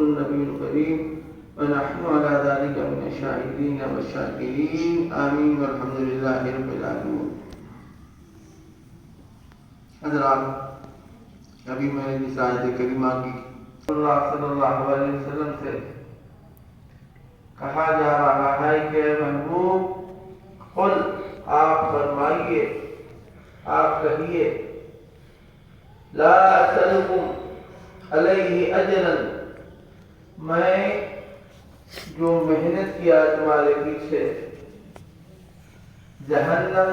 ورسوله النبي الكريم ونحن على ذلك من الشاهدين والشاكرين آمين والحمد لله رب العالمين. حضرات، ابھی میں نے اس آیت کریمہ کی اللہ صلی اللہ علیہ وسلم سے کہا جا رہا ہے کہ محبوب قل، آپ فرمائیے، آپ کہیے، لا اسألکم علیہ اجرا، میں جو محنت کیا تمہارے پیچھے، جہنم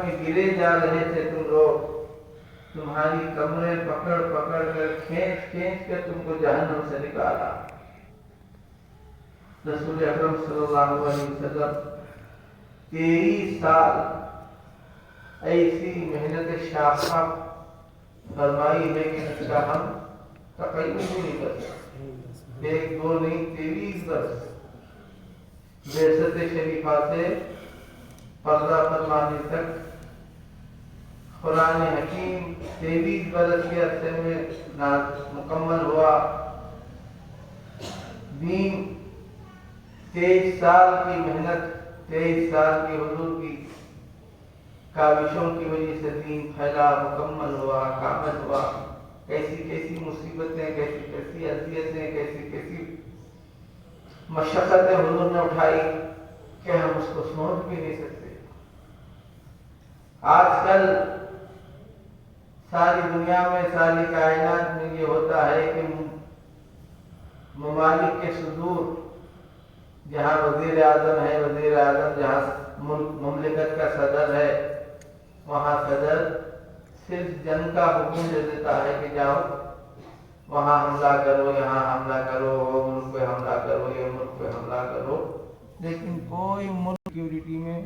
میں گرے جا رہے تھے تم لوگ، تمہاری کمریں پکڑ پکڑ کر کھینچ کھینچ کر تم کو جہنم سے نکالا. رسول اکرم صلی اللہ علیہ وسلم 23 سال ایسی محنت شاقہ فرمائی ہے کہ اس کا ہم تقریب بھی نہیں کر سکتے. 1 2 نہیں، 23 برس بعثت شریفہ سے پردہ فرمانے تک قرآن حکیم 23 برس کے عرصے میں مکمل ہوا. دین 23 سال کی محنت، 23 سال کی حضور کی کاوشوں کی وجہ سے دین پھیلا، مکمل ہوا، کامل ہوا. کیسی کیسی مصیبتیں، کیسی کیسی اذیتیں، کیسی کیسی مشقتیں حضور نے اٹھائی کہ ہم اس کو سوچ بھی نہیں سکتے. آج کل ساری دنیا میں، ساری کائنات میں یہ ہوتا ہے کہ ممالک کے صدور، جہاں وزیر اعظم ہے، وزیر اعظم جہاں مملکت کا صدر ہے، وہاں صدر صرف جنگ کا حکم دے دیتا ہے کہ جاؤ وہاں حملہ کرو، یہاں حملہ کرو، وہ ملک پہ حملہ کرو، یہ ملک پہ حملہ کرو. لیکن کوئی ملک سیکیورٹی میں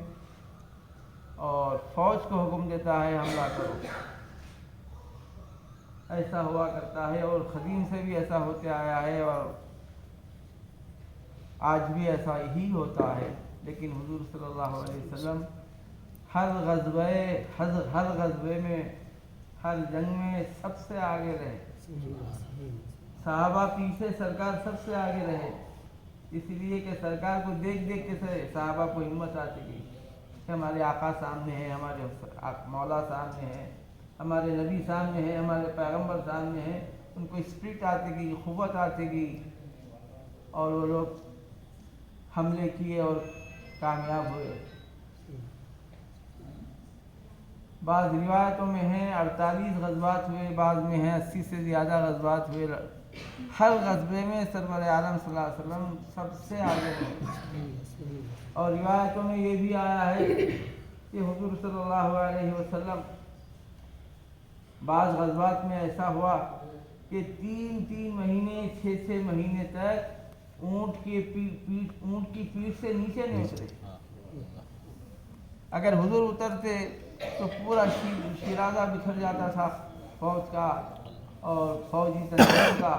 اور فوج کو حکم دیتا ہے حملہ کرو. ایسا ہوا کرتا ہے اور قدیم سے بھی ایسا ہوتے آیا ہے اور آج بھی ایسا ہی ہوتا ہے. لیکن حضور صلی اللہ علیہ وسلم ہر غزوے میں، ہر جنگ میں سب سے آگے رہے. صحابہ پیچھے، سرکار سب سے آگے رہے. اس لیے کہ سرکار کو دیکھ دیکھ کے صحابہ کو ہمت آتی گئی کہ ہمارے آقا سامنے ہیں، ہمارے مولا سامنے ہیں، ہمارے نبی سامنے ہیں، ہمارے پیغمبر سامنے ہیں. ان کو اسپرٹ آتی گئی، قوت آتی گئی اور وہ لوگ حملے کیے اور کامیاب ہوئے. بعض روایتوں میں ہیں 48 غزوات ہوئے، بعض میں ہیں 80 سے زیادہ غزوات ہوئے. ہر غزوے میں سرور عالم صلی اللہ علیہ وسلم سب سے آگے رہے. اور روایتوں میں یہ بھی آیا ہے کہ حضور صلی اللہ علیہ وسلم بعض غزوات میں ایسا ہوا کہ 3 مہینے 6 مہینے تک اونٹ کی پیٹھ سے نیچے نہیں اترے. اگر حضور اترتے تو پورا شیرازہ بکھر جاتا تھا فوج کا اور فوجی تنظیم کا.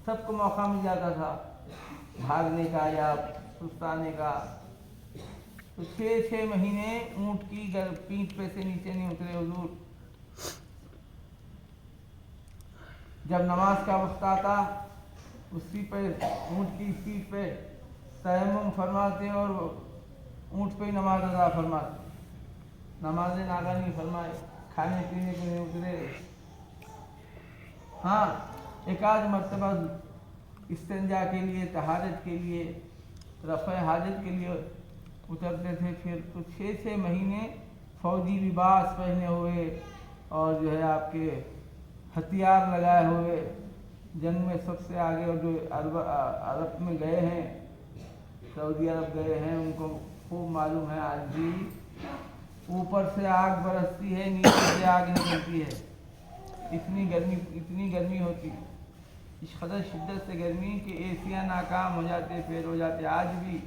سب کو موقع مل جاتا تھا بھاگنے کا یا سستانے کا. تو 6 مہینے اونٹ کی پیٹھ پہ سے نیچے نہیں اترے حضور. جب نماز کا وقت آتا اسی پہ اونٹ کی پیٹھ پہ تیمم فرماتے اور اونٹ پہ ہی نماز ادا فرماتے. نماز ناغا نہیں فرمائے، کھانے پینے کو نہیں اترے. ہاں ایک آدھ مرتبہ استنجا کے لیے، طہارت کے لیے، رفع حاجت کے لیے اترتے تھے. پھر تو 6 مہینے فوجی لباس پہنے ہوئے اور جو ہے آپ کے ہتھیار لگائے ہوئے جنگ میں سب سے آگے. اور جو عرب میں گئے ہیں، سعودی عرب گئے ہیں، ان کو خوب معلوم ہے آج بھی اوپر سے آگ برستی ہے، نیچے سے آگ نکلتی ہے. اتنی گرمی ہوتی، اس قدر شدت سے گرمی کہ ایسیاں ناکام ہو جاتے، فیل ہو جاتے. آج بھی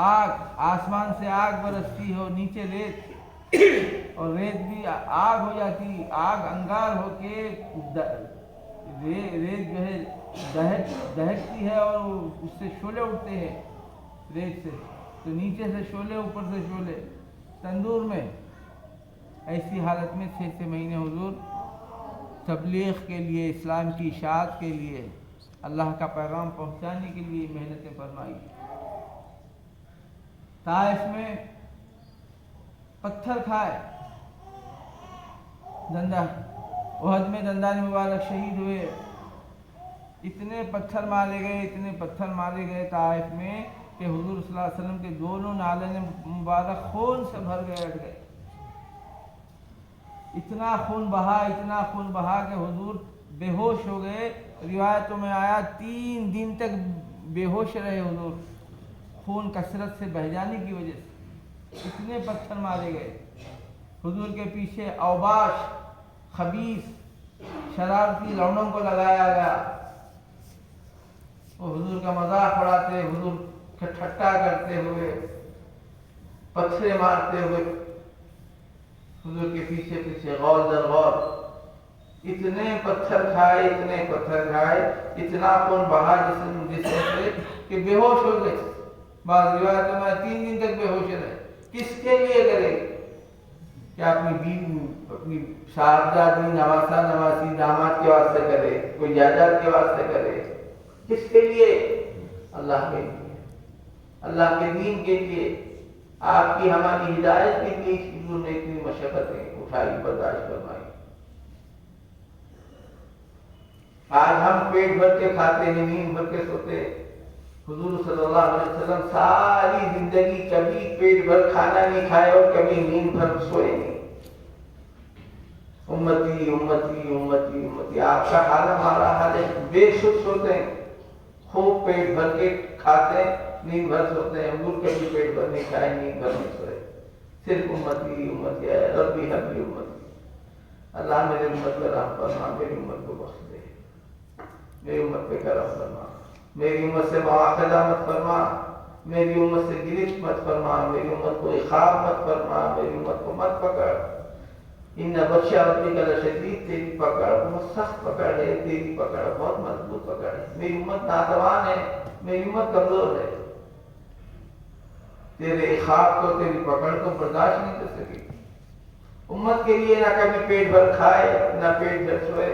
آگ، آسمان سے آگ برستی ہے اور نیچے ریت، اور ریت بھی آگ ہو جاتی. آگ انگار ہو کے ریت جو ہے دہکتی ہے اور اس سے شعلے اٹھتے ہیں ریت سے. تو نیچے سے شعلے، اوپر سے شعلے تندور میں. ایسی حالت میں 6 مہینے حضور تبلیغ کے لیے، اسلام کی اشاعت کے لیے، اللہ کا پیغام پہنچانے کے لیے محنتیں فرمائی۔ طائف میں پتھر کھائے، احد میں دندان مبارک شہید ہوئے، اتنے پتھر مارے گئے، اتنے پتھر مارے گئے طائف میں کہ حضور صلی اللہ علیہ وسلم کے دونوں نالے مبارک خون سے بھر گئے، اٹھ گئے۔ اتنا خون بہا کہ حضور بے ہوش ہو گئے۔ روایتوں میں آیا 3 دن تک بے ہوش رہے حضور، خون کثرت سے بہہ جانے کی وجہ سے، اتنے پتھر مارے گئے۔ حضور کے پیچھے اوباش، خبیث، شرارتی لوڈوں کو لگایا گیا، وہ حضور کا مذاق اڑاتے، حضور کا ٹھٹا کرتے ہوئے، پتھرے مارتے ہوئے حضور کے پیچھے غور در غور، اتنے پتھر کھائے، اتنا خون بہا جسم سے کہ بے ہوش ہو گئے۔ بعض روایتوں میں 3 دن تک بے ہوش رہے۔ کس کے لیے کرے؟ کیا اپنی بیوی، اپنی صاحبزادی، نواسہ نواسی، داماد کے واسطے کرے، کوئی جائیداد کے واسطے کرے؟ کس کے لیے؟ اللہ کے لیے، اللہ کے دین کے لیے، آپ کی ہماری ہدایت کے لیے حضور نے اتنی مشقتیں اٹھائی، برداشت فرمائی۔ آج ہم پیٹ بھر کے کھاتے ہیں، نیند بھر کے سوتے ہیں۔ حضور صلی اللہ علیہ وسلم ساری زندگی کبھی پیٹ بھر کھانا نہیں کھائے اور کبھی نیند بھر سوئے نہیں۔ امتی امتی امتی امتی، آپ کا حال ہمارا حال ہے، بے سود سوتے ہیں، خوب پیٹ بھر کے کھاتے ہیں، نیند بھر سوتے ہیں۔ حضور کبھی پیٹ بھر نہیں کھائے، نیند بھر نہیں سوئے، صرف امتی امتی ہے، ربی حبی امتی۔ اللہ میرے امت پر رحم فرما، میری امت کو بخش دے، میری امت پہ کرم فرما، میری امت سے مواخذہ مت فرما، میری امت سے گرفت مت فرما، میری امت کو عقاب مت فرما، میری امت کو مت پکڑ۔ ان بطش ربک لشدید، تیری پکڑ بہت سخت پکڑ ہے، تیری پکڑ بہت مضبوط پکڑ ہے۔ میری امت ناتوان ہے، میری امت کمزور ہے، تیرے عقاب کو، تیری پکڑ کو برداشت نہیں کر سکے۔ امت کے لیے نہ کبھی پیٹ بھر کھائے، نہ پیٹ بھر سوئے۔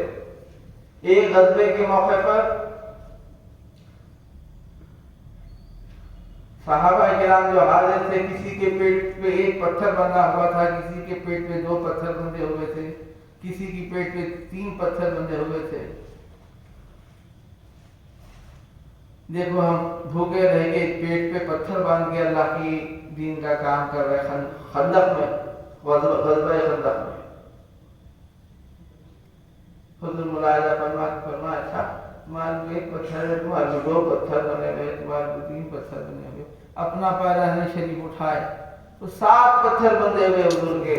ایک غزوے کے موقع پر صحابہ کرام جو حاضر تھے، کسی کے پیٹ پہ 1 پتھر بندھا ہوا تھا، کسی کے پیٹ پہ 2 پتھر بندھے ہوئے تھے، کسی کی پیٹ پہ 3 پتھر بندھے ہوئے تھے۔ دیکھو ہم بھوکے رہ کے پیٹ پہ پتھر باندھ کے اللہ کی دین کا کام کر رہے، خندق میں، غزوہ خندق میں۔ حضور ملاحظہ فرما اچھا تمہارے 1 پتھر ہے، تمہارے 2 پتھر بنے ہوئے، تمہارے 3 پتھر بنے ہوئے۔ اپنا پیراہن شریف اٹھائے تو 7 پتھر بندے ہوئے حضور کے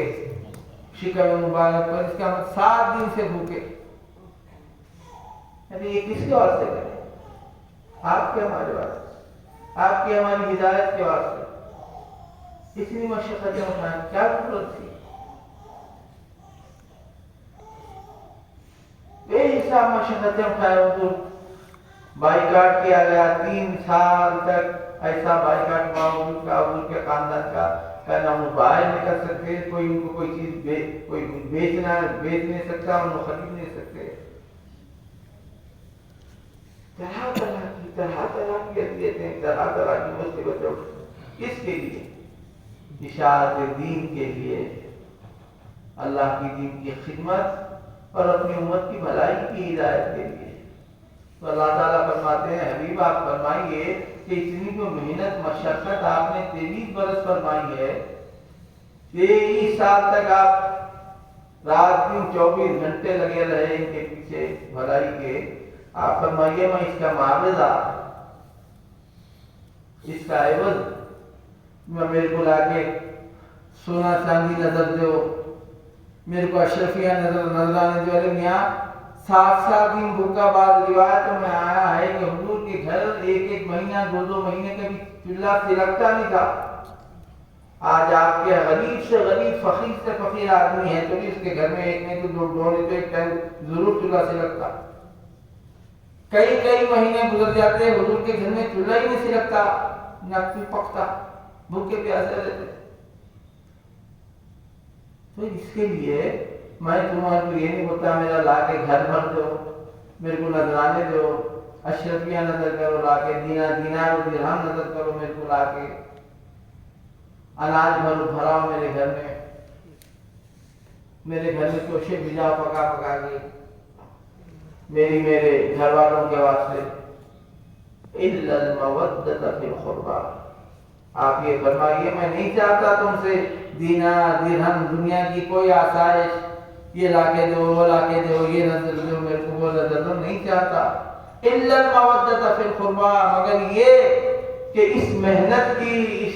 شکم مبارک پر۔ اس کا مطلب 7 دن سے بھوکے۔ یعنی یہ کس کے واسطے کرے؟ آپ کے ہمارے واسطے، آپ کی ہماری ہدایت کے واسطے۔ اتنی مشقتیں اٹھائیں، کیا ضرورت تھی؟ بے حساب مشقتیں اٹھائے حضور۔ بائیکاٹ کیا گیا 3 سال تک، ایسا بائیکاٹ ہوا حضور کا، حضور کے خاندان کا نہ وہ باہر نکل سکتے، کوئی ان کو کوئی چیز کوئی بیچ نہیں سکتا، ان کو خرید نہیں سکتے۔ طرح طرح کی اذیتیں، طرح طرح کی مصیبتیں، کس کے لیے؟ اشاعت دین کے لیے، اللہ کی دین کی خدمت اور اپنی امت کی بھلائی کی ہدایت کے لیے۔ تو اللہ تعالیٰ فرماتے ہیں حبیب آپ فرمائیے کہ اتنی جو محنت مشقت آپ نے 23 برس فرمائی ہے، 23 سال تک آپ رات دن 24 گھنٹے لگے رہے ان کے پیچھے بھلائی کے، آپ فرمائیے میں اس کا معاوضہ، اس کا عوض میں میرے کو لا کے سونا چاندی نظر دو، میرے کو اشرفیہ نظرانے دو۔ ارے میاں 7 دن بھوکا، بعض روایتوں میں آیا ہے کہ حضور کے گھر 1 مہینہ 2 مہینے کا بھی چولہا سلگتا نہیں تھا۔ آج آپ کے غریب سے غریب، فقیر سے فقیر آدمی ہے تو بھی اس کے گھر میں 1 نہیں تو 2 نہیں تو 1 ٹائم ضرور چولہا سلگتا۔ کئی مہینے گزر جاتے، حضور کے گھر میں چولہا ہی نہیں سلگتا، نہ کوئی پکتا، بھوکے پیاسے رہتے۔ تو اس کے لیے میں تمہیں تو یہ نہیں بولتا میرا لا کے گھر بھر دو، میرے کو نذرانے دو، اشرفیاں نظر کرو لا کے، دینار و درہم نظر کرو میرے کو لا کے، اناج بھراؤ میرے گھر میں، میرے گھر میں کوشے بھیجاؤ پکا پکا کے میرے گھر والوں کے واسطے۔ الا المودۃ فی القربى، آپ یہ فرمائیے میں نہیں چاہتا تم سے دینار درہم دنیا کی کوئی آسائش، یہ لا کے دو وہ لا کے دو، یہ نظر دو میرے کو وہ نظر دو، نہیں چاہتا۔ الا المودۃ فی القربى، مگر یہ کہ اس محنت کی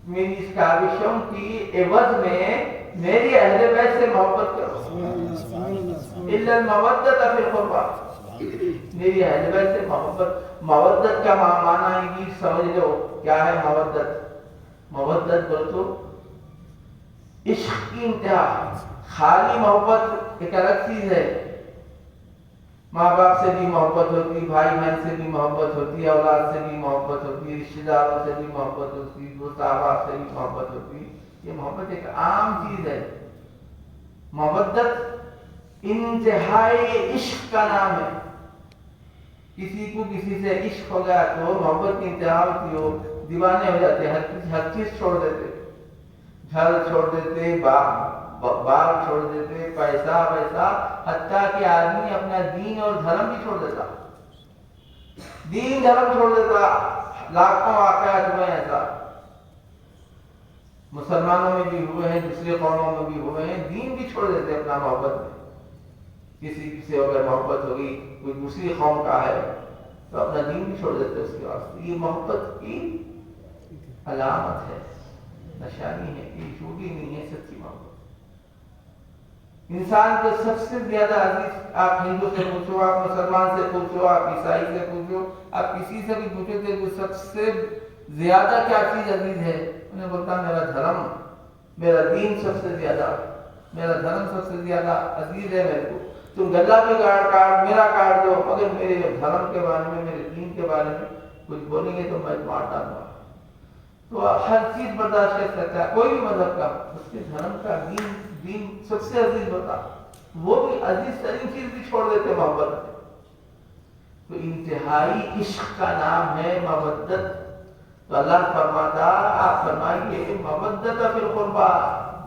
میری اس کاوشوں کی عوض میں میری اہل بیت سے محبت کرو۔ الا المودۃ فی القربى، میری اہل بیت سے محبت۔ مودت کا معنی انگلش سمجھ لو کیا ہے مودت؟ مودت بول تو عشق کی انتہا، خالی محبت ایک الگ چیز ہے، ماں باپ سے بھی محبت ہوتی، بھائی بہن سے بھی محبت ہوتی، اولاد سے بھی محبت ہوتی، رشتہ داروں سے بھی محبت ہوتی، دوست احباب سے بھی محبت ہوتی، یہ محبت ایک عام چیز ہے۔ مودت انتہائی عشق کا نام ہے، کسی کو کسی سے عشق ہو گیا تو محبت کی انتہا ہوتی ہو، دیوانے ہو جاتے، ہر چیز چھوڑ دیتے، گھر چھوڑ دیتے، بال چھوڑ دیتے، پیسہ ویسا، حتیٰ کہ آدمی اپنا دین اور دھرم بھی چھوڑ دیتا، دین دھرم چھوڑ دیتا۔ لاکھوں واقعات ہوئے ایسا، مسلمانوں میں بھی ہوئے ہیں، دوسرے قوموں میں بھی ہوئے ہیں، دین بھی چھوڑ دیتے اپنا محبت میں۔ کسی سے اگر محبت ہوگی کوئی دوسری قوم کا ہے تو اپنا دین بھی چھوڑ دیتے اس کے واسطے۔ یہ محبت کی علامت ہے، نشانی ہے، یہ جھوٹی نہیں ہے، سچی محبت۔ انسان کو سب سے زیادہ عزیز، آپ ہندو سے پوچھو، آپ مسلمان سے پوچھو، آپ عیسائی سے پوچھو، آپ کسی سے بھی پوچھو کہ سب سے زیادہ کیا چیز عزیز ہے، انہیں بولتا میرا دھرم، میرا دین سب سے زیادہ، میرا دھرم سب سے زیادہ عزیز ہے میرے کو۔ تم گلا بھی کاٹ میرا کاٹ دو، مگر میرے دھرم کے بارے میں، میرے دین کے بارے میں کچھ بولیں گے تو میں مار ڈالوں گا۔ تو ہر چیز برداشت کر سکتا ہے کوئی بھی مذہب کا، اس کے دھرم کا، دین سب سے عزیز ہوتا، وہ بھی عزیز ترین چیز بھی چھوڑ دیتے محبت میں۔ تو انتہائی عشق کا نام ہے مودت۔ تو اللہ فرماتا، آپ فرمائیے مودت فی القربى،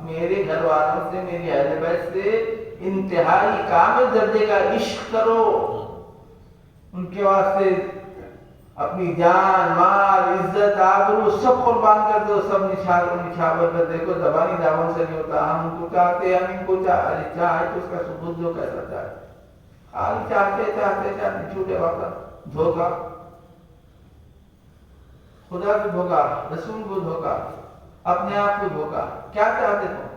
میرے گھر والوں سے، میری اہل بیت سے انتہائی کامل درجے کا عشق کرو، ان کے واسطے اپنی جان، مال، عزت، آبرو سب قربان کر دو، سب نچھاور کر۔ دیکھو زبانی دعووں سے نہیں ہوتا، ہم ان کو چاہتے، ہم ان کو چاہے تو اس کا ثبوت دو کیسا چاہے، خالی چاہتے جھوٹے وقت دھوکا، خدا کو دھوکا، رسول کو دھوکا، اپنے آپ کو دھوکا۔ کیا چاہتے تم؟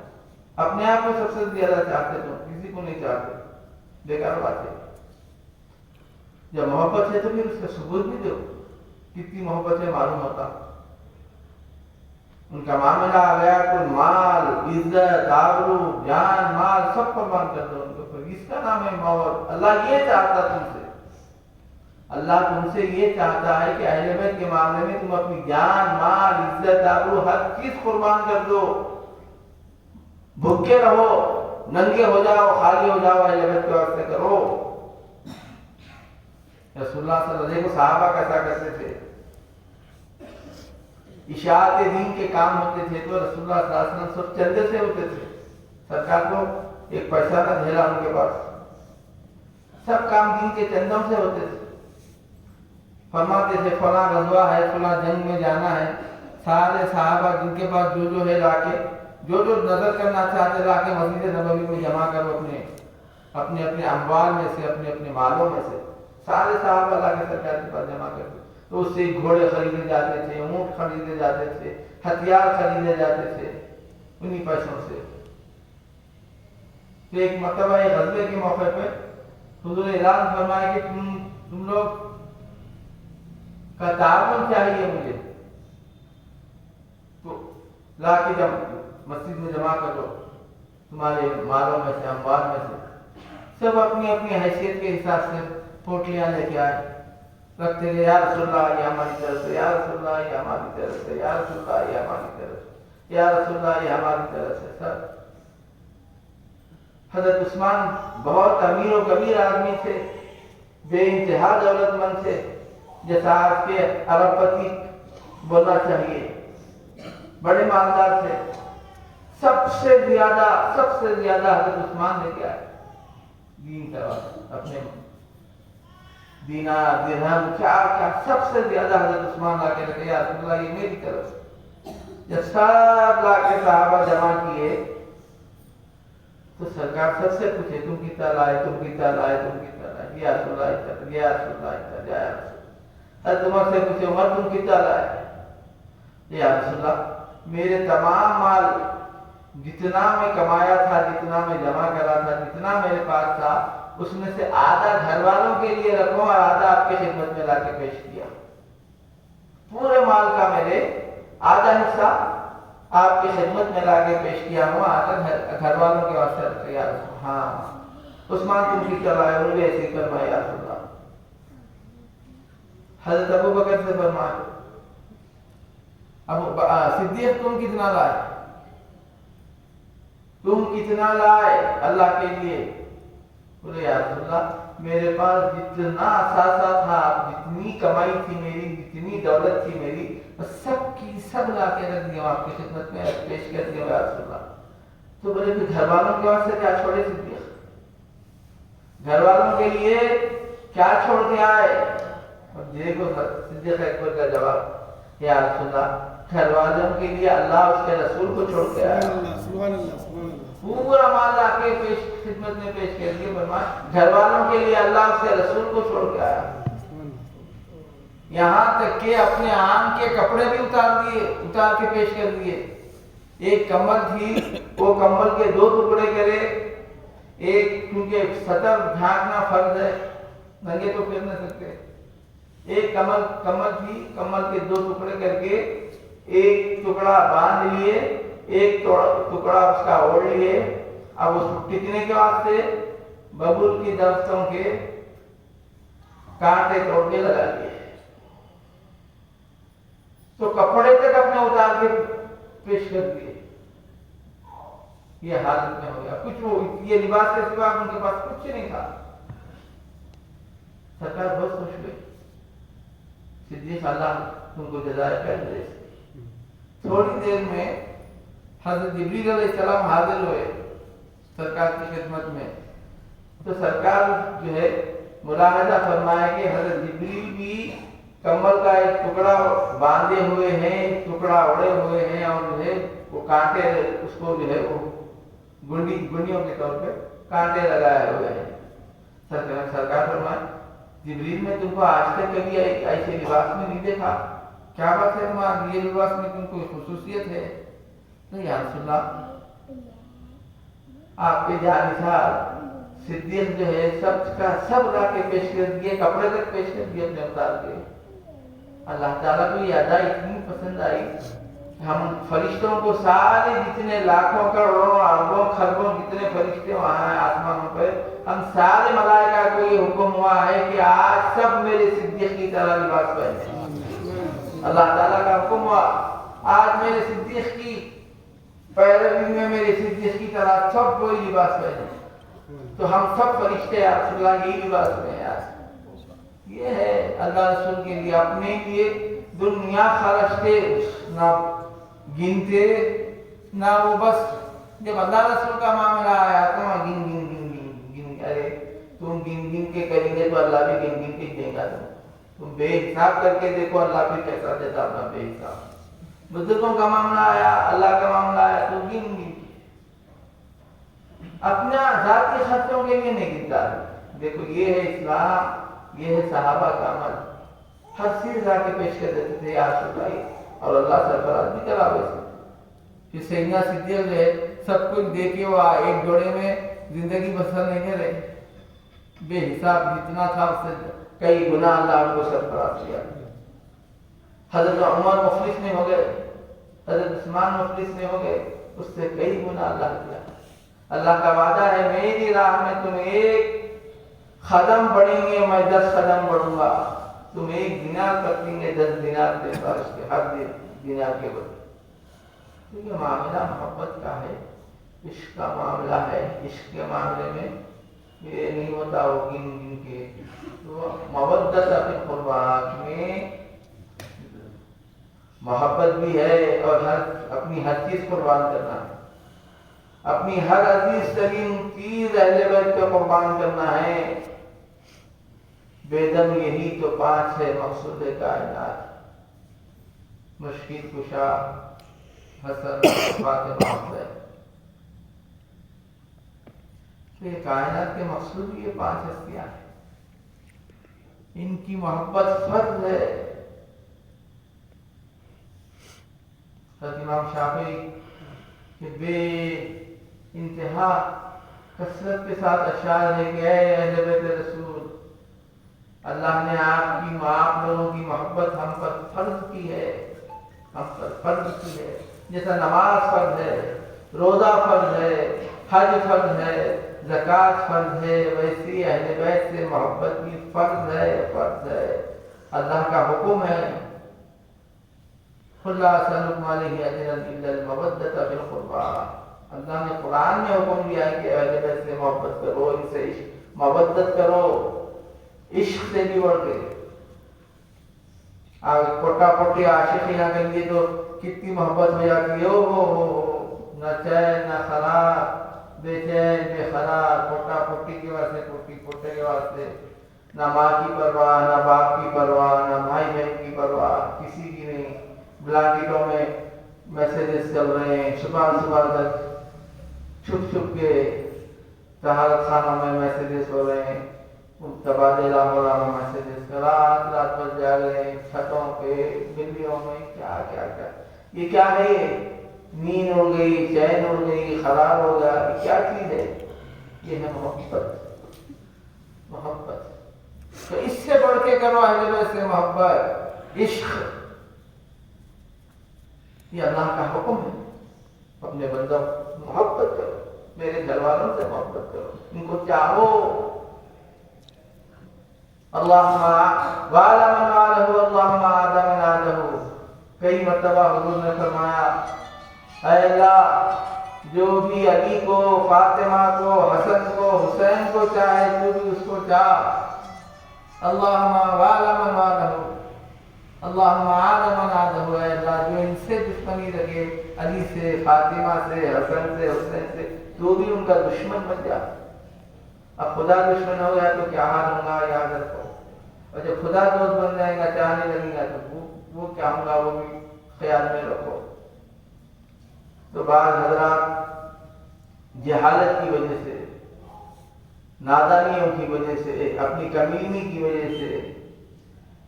اپنے آپ کو سب سے زیادہ چاہتے تم، کسی کو نہیں چاہتے، بیکار بات ہے۔ جب محبت ہے تو پھر اس کا ثبوت بھی دو، کتنی محبت ہے معلوم ہوتا۔ ان کا معاملہ آ گیا کوئی مال، عزت، آبرو، جان، مال سب قربان کر دو ان کو، اس کا نام ہے محبت۔ اللہ یہ چاہتا تم سے، اللہ تم سے یہ چاہتا ہے کہ اہل بیت کے معاملے میں تم اپنی جان، مال، عزت، آبرو ہر چیز قربان کر دو، بھوکے رہو، ننگے ہو جاؤ، خالی ہو جاؤ، اہل بیت کے واسطے کرو۔ رسول اللہ صلی اللہ علیہ وسلم کو صحابہ کیسا کرتے تھے، اشاعت دین کے کام ہوتے تھے تو رسول اللہ صلی اللہ علیہ وسلم سب چندے سے ہوتے تھے، سرکار کو ایک پیسہ نہ دھیلا ان کے پاس، سب کام دین کے چندوں سے ہوتے تھے۔ فرماتے تھے فلاں غزوہ ہے، فلاں جنگ میں جانا ہے، سارے صحابہ جن کے پاس جو ہے لا کے، جو نظر کرنا چاہتے لا کے مسجد نبوی میں جمع کرو، اپنے اپنے اموال میں سے، اپنے اپنے مالوں میں سے، سارے صحابہ لا کے سرکار کے پاس جمع کرتے، تو اس سے گھوڑے خریدے جاتے تھے، اونٹ خریدے جاتے تھے، ہتھیار خریدے جاتے تھے انہی پیسوں سے۔ تو ایک مرتبہ ایک غزوے کے موقع پہ حضور اعلان فرمایا کہ تم لوگ کا تعاون چاہیے مجھے، تو لا کے جب مسجد میں جمع کرو، تمہارے مالوں میں سے، اموال میں سے، سب اپنی اپنی حیثیت کے حساب سے پوٹلیاں لے کے آئے، رکھتے رہے، یا رسول اللہ یہ ہماری طرف سے، یا رسول اللہ یہ ہماری طرف سے، یا رسول اللہ یہ ہماری طرف سے، یا رسول اللہ یہ ہماری طرف سے، سب حضرت عثمان بہت امیر و کبیر آدمی تھے، بے انتہا دولت مند تھے، جیسا آج کے ارب پتی بولنا چاہیے، بڑے مالدار تھے۔ سب سے زیادہ حضرت عثمان نے کیا ہے؟ دین کا اپنے دینار درہم کیا سب سے زیادہ حضرت عثمان لا کے رکھے، یا رسول اللہ یہ میری طرف۔ جب سب لا کے صحابہ جمع کیے تو سرکار سب سے پوچھے تم کتنا لائے، تم کتنا لائے، تم کتنا لائے؟ یا رسول اللہ اتنا، یا رسول اللہ اتنا، یا رسول اللہ۔ عمر سے پوچھے عمر تم کتنا لائے؟ یا رسول اللہ میرے تمام مال جتنا میں کمایا تھا، جتنا میں جمع کرا تھا، جتنا میرے پاس تھا، اس میں سے آدھا گھر والوں کے لیے رکھوں اور آدھا آپ کی خدمت میں لا کے پیش کیا۔ پورے مال کا میرے آدھا حصہ آپ کی خدمت میں لا کے پیش کیا ہوں، آدھا گھر والوں کے واسطے رکھا۔ یا رسول اللہ ہاں عثمان تم کی چلائے، انہوں نے ایسے فرمایا یا رسول اللہ۔ حضرت ابو بکر سے فرمایا صدیق تم کتنا لائے، تم کتنا لائے اللہ کے لیے؟ بولے یا رسول اللہ میرے پاس جتنا اثاثہ تھا، جتنی کمائی تھی میری، جتنی دولت تھی میری، سب کی سب لا کے رکھ دیا آپ کی خدمت میں پیش کر دیا یا رسول اللہ۔ تو بولے پھر گھر والوں کے واسطے کیا چھوڑے صدیق؟ گھر والوں کے لیے کیا چھوڑ کے آئے؟ اور دیکھو صدیق اکبر کا جواب، یا رسول اللہ گھر والوں کے لیے اللہ اس کے رسول کو چھوڑ کے آیا۔ پورا مال لا کے خدمت میں پیش کر دیا، فرمایا گھر والوں کے لیے اللہ اس کے رسول کو چھوڑ کے آیا۔ یہاں تک کہ اپنے آن کے کپڑے بھی اتار کے پیش کر دیے۔ ایک کمبل تھی، وہ کمبل کے 2 ٹکڑے کرے، ایک کیونکہ سطر ڈھانکنا فرض ہے، ننگے تو پھر نہ سکتے، ایک کمبل تھی، کمبل کے 2 ٹکڑے کر کے ایک ٹکڑا باندھ لیے، ایک ٹکڑا اس کا اوڑھ لیے۔ اب اس کو ٹکنے کے واسطے ببول کی درختوں کے کانٹے توڑ کے لگا لیے، تو کپڑے تک اپنے اتار کے پیش کر دیے۔ یہ حالت میں ہو گیا، کچھ وہ یہ لباس کے سوا ان کے پاس کچھ نہیں تھا۔ سرکار بہت خوش ہوئے، صدیق اللہ تم کو جزائے خیر دے۔ تھوڑی دیر میں حضرت جبریل علیہ السلام حاضر ہوئے سرکار کی خدمت میں، تو سرکار جو ہے ملاحظہ فرمایا کہ حضرت جبریل بھی کمبل کا ایک ٹکڑا باندھے ہوئے ہیں، ایک ٹکڑا اڑے ہوئے ہیں، اور جو ہے وہ کانٹے اس کو جو ہے وہ گنڈیوں کے طور پہ کانٹے لگائے ہوئے ہیں۔ سرکار فرمایا جبریل میں تم کو آج تک کبھی ایسے لباس میں نہیں دیکھا، کیا بات ہے تمہارا یہ لباس میں تم کو خصوصیت ہے؟ تو یا رسول اللہ آپ کے جانثار صدیق جو ہے سب کا سب لا کے پیش کر دیے، کپڑے تک پیش کر دیے اپنے اتار کے۔ اللہ تعالیٰ کو یہ ادا اتنی پسند آئی کہ ہم فرشتوں کو سارے جتنے لاکھوں کروڑوں اربوں خربوں جتنے فرشتے وہاں ہیں آسمانوں پہ، ہم سارے ملائکہ کو یہ حکم ہوا ہے کہ آج سب میرے صدیق کی طرح لباس پہنے۔ اللہ تعالیٰ کا حکم ہوا آج میرے صدیق کی پیروی میں میرے صدیق کی طرح سب کوئی لباس پہنے۔ تو ہم سب فرشتے یا رسول اللہ یہی لباس میں ہیں۔ یہ ہے اللہ رسول کے لیے، اپنے لیے دنیا خرچتے نہ گنتے نہ وہ، بس جب اللہ رسول کا معاملہ آیا تو گن گن گن گن گن، ارے تم گن گن کے کریں گے تو اللہ بھی گن گن کے دے گا، تم بے حساب کر کے دیکھو اللہ بھی کیسا دیتا، اپنا بے حساب۔ بزرگوں کا معاملہ آیا، اللہ کا معاملہ آیا تو گن گن اپنا ذاتی خرچوں کے لیے نہیں گنتا۔ دیکھو یہ ہے اسلام، یہ ہے صحابہ کا عمل، ہر چیز لا کے پیش کر دیتے تھے یا رسول اللہ، اور اللہ سرفراز بھی کرا ویسے۔ پھر سیدنا صدیق جو ہے سب کچھ دے کے وہ ایک جوڑے میں زندگی بسر نہیں کرے، بے حساب جتنا تھا اس سے کئی گنا اللہ آپ کو سرفراز کیا۔ حضرت عمر مفلس نہیں ہو گئے، حضرت عثمان مفلس نہیں ہو گئے، اس سے کئی گنا اللہ کیا۔ اللہ کا وعدہ ہے میری راہ میں تم ایک قدم بڑھیں گے میں 10 قدم بڑھوں گا، تم 1 دینار کریں گے 10 دینار دے گا اس کے ہر دینار کے بدلے۔ تو یہ معاملہ محبت کا ہے، عشق کا معاملہ ہے، عشق کے معاملے میں یہ نہیں ہوتا وہ گن کے تو مودت فی القربات میں محبت بھی ہے اور اپنی ہر چیز قربان کرنا ہے، اپنی ہر عزیز ترین چیز اہل بیت کو قربان کرنا ہے۔ بیدم یہی تو 5 ہے مقصود کائنات، مشکل کشا، حسن، فاطمہ، حسین۔ تو یہ کائنات کے مقصود یہ 5 ہستیاں ہیں، ان کی محبت فرض ہے۔ حضرت امام شافعی کہ بے انتہا کثرت کے ساتھ اشعار ہے کہ اے اہل بیت رسول، اللہ نے آپ لوگوں کی محبت ہم پر فرض کی ہے، ہم پر فرض کی ہے۔ جیسا نماز فرض ہے، روزہ فرض ہے، حج فرض ہے، زکوٰۃ فرض ہے، ویسی اہل بیت سے محبت بھی فرض ہے۔ اللہ کا حکم ہے قُل لَا أَسْأَلُكُمْ عَلَيْهِ أَجْرًا إِلَّا الْمَوَدَّةَ فِي الْقُرْبَىٰ۔ اللہ نے قرآن میں حکم دیا ہے کہ اہل بیت سے محبت کرو، ان سے محبت کرو، عشق سے بھی بڑھ کے۔ پوٹا پوٹی عاشق یہاں کے لیے تو کتنی محبت ہو جاتی ہے، نہ چین نہ قرار، بے چین بے قرار، پوٹا پوٹی کے واسطے، پوٹی پوٹے کے واسطے، نہ ماں کی پرواہ، نہ باپ کی پرواہ، نہ بھائی بہن کی پرواہ، کسی کی نہیں۔ بلانکٹوں میں میسیجز چل رہے ہیں، صبح تک چھپ کے طہارت خانوں میں میسیجز ہو رہے ہیں، تبادلہ ہو رہا ہے میسیجز، رات بھر جا رہے ہیں، چھتوں پہ، بلیوں میں، کیا یہ کیا ہے؟ نیند اڑ گئی، چین اڑ گئی، قرار ہو گیا، یہ کیا چیز ہے؟ یہ ہے محبت۔ تو اس سے بڑھ کے کرو اہل بیت سے محبت، عشق، یہ اللہ کا حکم ہے۔ اپنے بندوں محبت کرو، میرے گھر والوں سے محبت کرو، ان کو چاہو۔ اللہم وعلی من والہ، اللہم عاد من عادہ۔ کئی مرتبہ حضور نے فرمایا اے اللہ جو بھی علی کو، فاطمہ کو، حسن کو، حسین کو چاہے تو بھی اس کو چاہ۔ اللہم وعلی من والہ، اللہم عاد من عادہ۔ اے اللہ جو ان سے دشمنی رکھے، علی سے، فاطمہ سے، حسن سے، حسین سے، تو بھی ان کا دشمن بن جا۔ اب خدا دشمن ہو گیا تو کیا حال ہوگا یاد رکھو، اور جب خدا دوست بن جائے گا، چاہنے لگے گا تو وہ کیا ہوگا وہ بھی خیال میں رکھو۔ تو بعض حضرات جہالت کی وجہ سے، نادانیوں کی وجہ سے، اپنی کمینی کی وجہ سے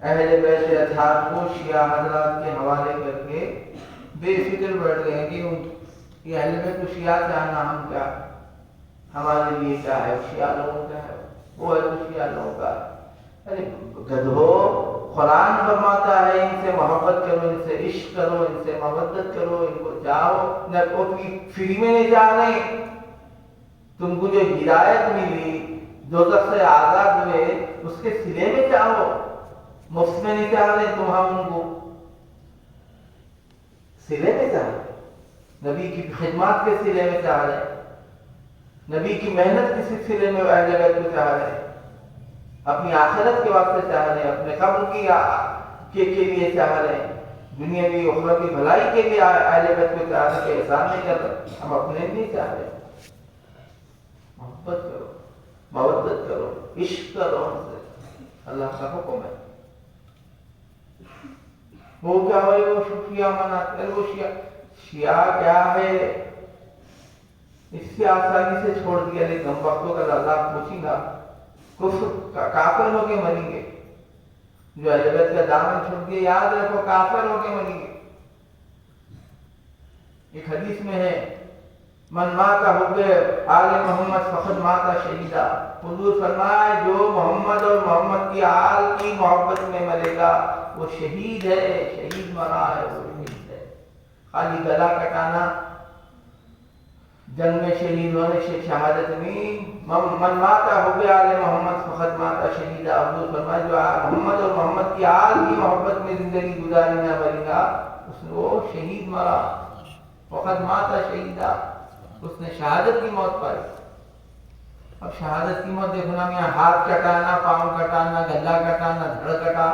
اہل بیت اطہار کو شیعہ حضرات کے حوالے کر کے بے فکر بیٹھ گئے ہیں کہ یہ اہل بیت کو شیعہ چاہنا ہم کیا، ہمارے لیے کیا ہے، شیعہ لوگوں کا ہے، وہ ہے تو شیعہ لوگوں کا۔ ارے گدھو، قرآن فرماتا ہے ان سے محبت کرو، ان سے عشق کرو، ان سے محبت کرو، ان کو چاہو، نہ کوئی فری میں نہیں چاہ رہے۔ تم کو جو ہدایت ملی، دوزخ سے آزاد ہوئے، اس کے سلے میں چاہو، مفت میں نہیں چاہ رہے تم، ہم ان کو سلے میں چاہ رہے، نبی کی خدمات کے سلے میں چاہ رہے، نبی کی محنت کسی سلے میں اہل بیت کو چاہ رہے، اپنی آخرت کے واسطے چاہ رہے ہیں، اپنے قبر کے لیے چاہ رہے ہیں، دنیاوی اخروی بھلائی کے لیے اہل بیت کو چاہ رہے ہیں، احسان نہیں کر رہے، ہم اپنے لیے چاہ رہے ہیں۔ محبت کرو، مودت کرو، عشق کرو ان سے، اللہ کا حکم ہے۔ وہ کیا ہوئے، وہ شیعہ مناتے ہیں، وہ شیعہ کیا ہے، اس سے آسانی سے چھوڑ دیا، لیکن ہم وقتوں کا اللہ پوچھیں گا، کفر کافر ہو کے مریں گے، جو اہل بیت کا دامن چھوڑ دیا، یاد رکھو کافر ہو کے مریں گے۔ ایک حدیث میں ہے من مات حب آل محمد فقد مات شہیدا۔ حضور فرمائے جو محمد اور محمد کی آل کی محبت میں مرے گا وہ شہید ہے، شہید مرا ہے، وہ شہید ہے۔ خالی گلا کٹانا جنگ میں شہید ہونے سے شہادت نہیں۔ من مات حب آل محمد فقد مات شہیدا۔ حضور فرمائے جو محمد اور محمد کی آل کی محبت میں زندگی گزاری نہ مرے گا وہ شہید مرا، فقد مات شہیدا۔ اس نے شہادت کی موت پائی. اب شہادت کی موت دیکھو نا، یہاں ہاتھ کٹانا، پاؤں کٹانا، گلا کٹانا، دھڑ کٹا،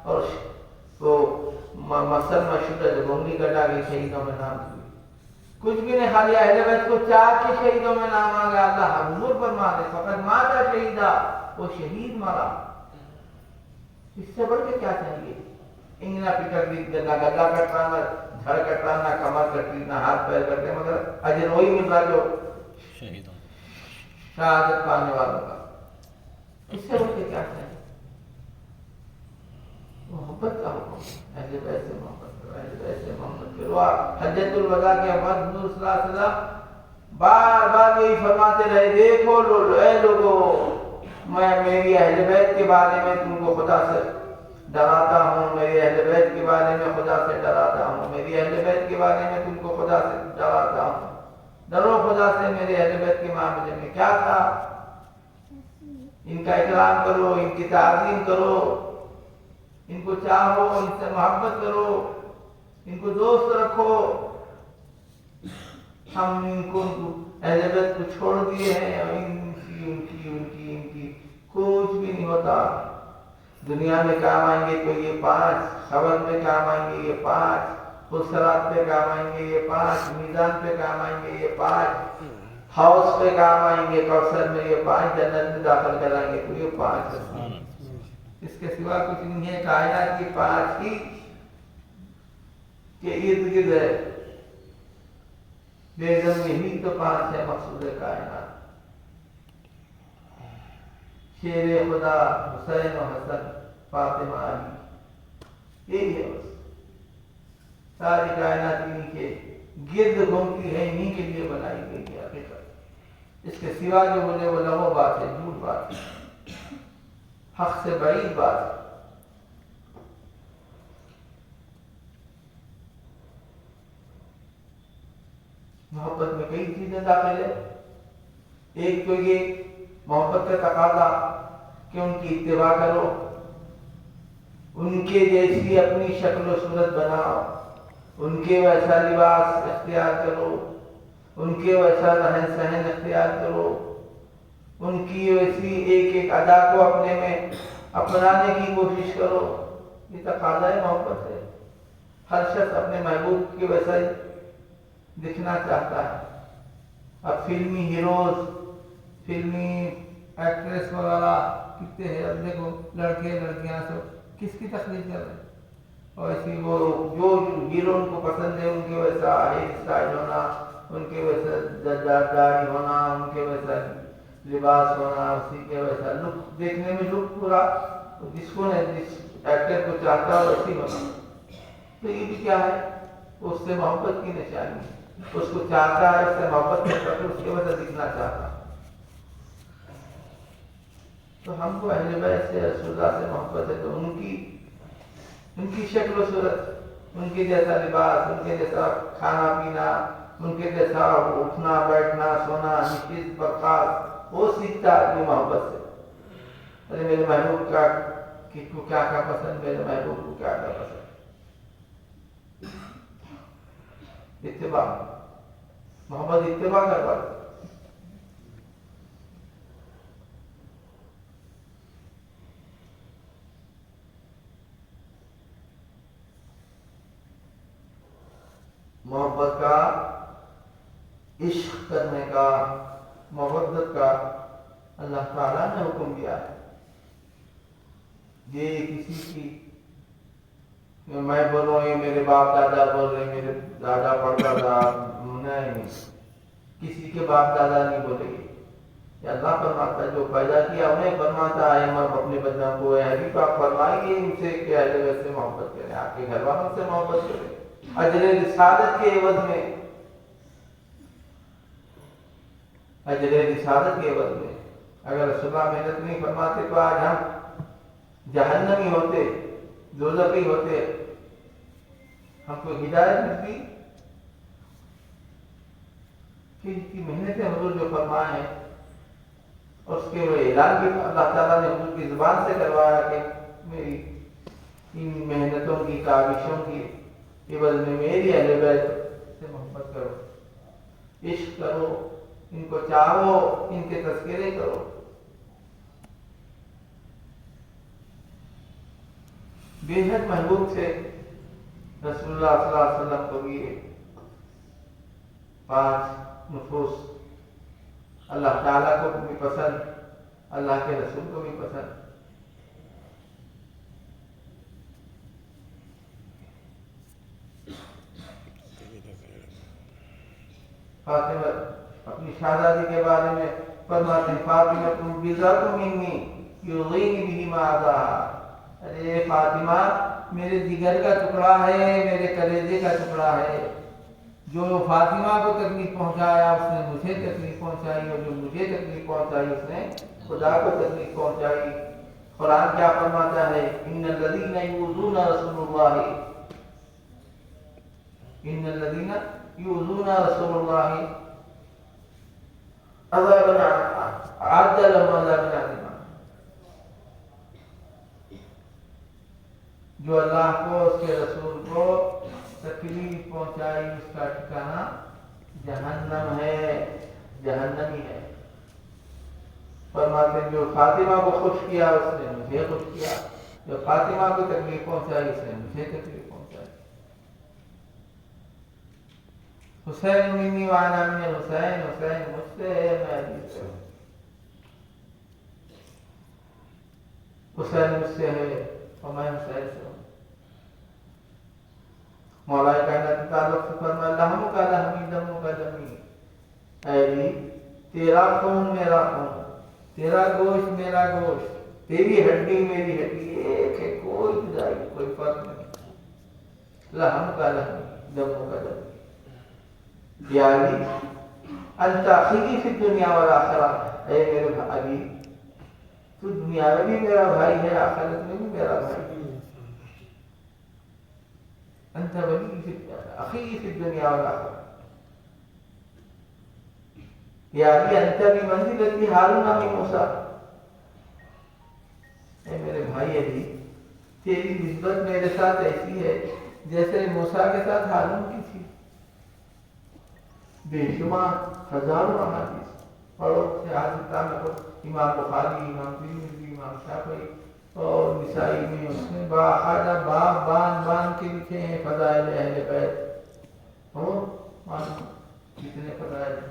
اور وہ مسل مشہور ہے جو انگلی کٹا کے شہیدوں میں نام دی. کچھ بھی نہیں، خالی اہل بیت کو چار کے شہیدوں میں نام آ گیا. اللہ حضور فرما دے فقط ماتا شہیدہ، وہ شہید مرا. اس سے بڑھ کے کیا چاہیے؟ انگنا پٹک دی، گلا کٹانا، دھڑ کٹانا، کمر کٹنا، ہاتھ پیر کٹنے، مگر اجر وہی مل رہا جو شہیدوں شہادت پانے والوں کا. اس سے بڑھ کے کیا چاہیے؟ محبت کا حکم، اہل بیت سے محبت کرو، اہل بیت سے محبت کرو. حجۃ الوداع کے بعد حضور صلی اللہ علیہ وسلم بار بار یہی فرماتے رہے، دیکھو اے لوگوں، میں میری اہل بیت کے بارے میں تم کو خدا سے ڈراتا ہوں، میری اہل بیت کے بارے میں خدا سے ڈراتا ہوں، میری اہل بیت کے بارے میں تم کو خدا سے ڈراتا ہوں. ڈرو خدا سے، میرے اہل بیت کے معاملے میں کیا تھا؟ ان کا اکرام کرو، ان کی تعظیم کرو، ان کو چاہو، ان سے محبت کرو، ان کو دوست رکھو. ہم ان کو اہل بیت کو چھوڑ دیے ہیں، ان کی کچھ بھی نہیں ہوتا. دنیا میں کام آئیں گے تو یہ 5، خبر میں کام آئیں گے یہ 5، خسرات پہ کام آئیں گے یہ 5، میزان پہ کام آئیں گے یہ 5، ہاؤس پہ کام آئیں گے کوثر میں یہ 5، جنت میں داخل کرائیں گے تو یہ 5. اس کے سوا کچھ نہیں ہے. کائنات کی 5 ہی کے ارد گرد ہے. بیگم یہی تو 5 ہے مقصود کائنات. شیر خدا حسین و حسن، فاطمہ علی، یہی ہے بس. ساری کائنات انہیں کے گرد گھومتی ہے، انہیں کے لیے بنائی گئی ہے حقیقت. اس کے سوا جو بولے وہ لغو بات ہے، جھوٹ بات ہے، حق سے بعید بات ہے. محبت میں کئی چیزیں داخل ہے. ایک تو یہ محبت کا تقاضا کہ ان کی اتباع کرو، ان کے جیسی اپنی شکل و صورت بناؤ، ان کے ویسا لباس اختیار کرو، ان کے ویسا رہن سہن اختیار کرو، ان کی ویسی ایک ایک ادا کو اپنے میں اپنانے کی کوشش کرو. یہ تقاضا محبت ہے. ہر شخص اپنے محبوب کے ویسا ہی دکھنا چاہتا ہے. اب فلمی ہیروز، فلمی ایکٹریس وغیرہ کتنے ہیں. اب دیکھو لڑکے لڑکیاں سب کس کی تقلید کر رہے ہیں، اور ایسی وہ جو ہیرو ان کو پسند ہے ان کے ویسا ہیئر اسٹائل ہونا، ان کے ویسا داڑھی ہونا، ان کے ویسا لباس ہونا، اسی کے ویسا لک، دیکھنے میں لک پورا جس کو جس ایکٹر کو چاہتا ہے ویسی ہونا. تو یہ بھی کیا ہے؟ اس سے محبت کی نشانی ہے. اس کو چاہتا ہے، اس سے محبت کرتا ہے، اس کے وجہ دکھنا چاہتا. تو ہم کو اہل بیت سے، رسول اللہ سے محبت ہے تو ان کی شکل و صورت، ان کے جیسا لباس، ان کے جیسا کھانا پینا، ان کے جیسا اٹھنا بیٹھنا سونا نشست برخاست، وہ سیکھتا اپنی محبت سے. ارے میرے محبوب کا کو کیا کیا پسند، میرے محبوب کو کیا کیا پسند. اتباع، محبت اتباع کروا. محبت کا، عشق کرنے کا، محبت کا اللہ تعالیٰ نے حکم دیا ہے. یہ کسی کی میں بولوں یہ میرے باپ دادا بول رہے، میرے دادا پڑھتا تھا، نہیں، کسی کے باپ دادا نہیں بولے گی. یہ اللہ فرماتا ہے، جو پیدا کیا انہیں فرماتا ہے. ہم اپنے بندوں کو حبیب پاک فرمائیے ان سے کہ اہل بیت سے محبت کریں، آپ کے گھر والوں سے محبت کریں اجر رسالت کے عوض میں. اجر رسالت کے عوض میں اگر رسول اللہ محنت نہیں فرماتے تو آج ہم جہنمی ہوتے، دوزخی ہوتے. ہم کو ہدایت ملتی کہ ان کی محنتیں حضور جو فرمائے ہیں، اور اس کے وہ اعلان بھی اللہ تعالیٰ نے حضور کی زبان سے کروایا کہ میری ان محنتوں کی کاوشوں کی عوض میں میری اہل بیت سے محبت کرو. عشق کرو، ان کو چاہو، ان کے تذکرے کرو۔ بے حد محبوب تھے رسول اللہ صلی اللہ علیہ وسلم کو بھی 5 نفوس، اللہ تعالیٰ کو بھی پسند، اللہ کے رسول کو بھی پسند۔ فاطمہ اپنی شہزادی کے بارے میں فرماتے ہیں فاطمہ بذات منی یغینی بہ ماذا، ارے فاطمہ میرے جگر کا ٹکڑا ہے، میرے کلیجے کا ٹکڑا ہے، جو فاطمہ کو تکلیف پہنچایا اس نے مجھے تکلیف پہنچائی، اور جو مجھے تکلیف پہنچائی اس نے خدا کو تکلیف پہنچائی۔ قرآن کیا فرماتا ہے؟ ان الذین یؤذون رسول اللہ، ان الذین یؤذون رسول اللہ عذابا اعد لهم عذابا عظیما، جو اللہ کو اس کے رسول کو تکلیف پہنچائی اس کا ٹھکانہ جہنم ہے، جہنمی ہے۔ فرماتے ہیں جو فاطمہ کو خوش کیا اس نے مجھے خوش کیا، جو فاطمہ کو تکلیف پہنچائی اس نے مجھے تکلیف پہنچائی۔ حسین منی وانا من حسین، حسین مجھ سے ہے میں علی سے ہوں، حسین مجھ سے ہے اور میں حسین سے ہوں۔ مولا کائنات تعلق سے فرمایا لہم کا لہمی دم کا دمی، اے علی تیرا خون میرا خون، تیرا گوشت میرا گوشت، تیری ہڈی میری ہڈی ایک ہے، کوئی جدائی کوئی فرق نہیں، لہم کا لہمی دم کا دمی۔ یا علی انت اخی فی الدنیا والآخرہ، اے میرے علی تو دنیا میں بھی میرا بھائی ہے، آخرت میں بھی میرا بھائی ہے۔ انت ولی فی اخی فی الدنیا والآخرہ، یا علی انت بمنزلتی ہارون من موسیٰ، اے میرے بھائی علی تیری نسبت میرے ساتھ ایسی ہے جیسے موسیٰ کے ساتھ ہارون کی تھی۔ بے شمار ہزاروں احادیث پڑھو، امام بخاری، امام ترمذی، امام شافعی اور نسائی میں اس نے باقاعدہ باب باندھ کے لکھے ہیں فضائل اہل بیت، ہو معلوم کتنے فضائل ہیں۔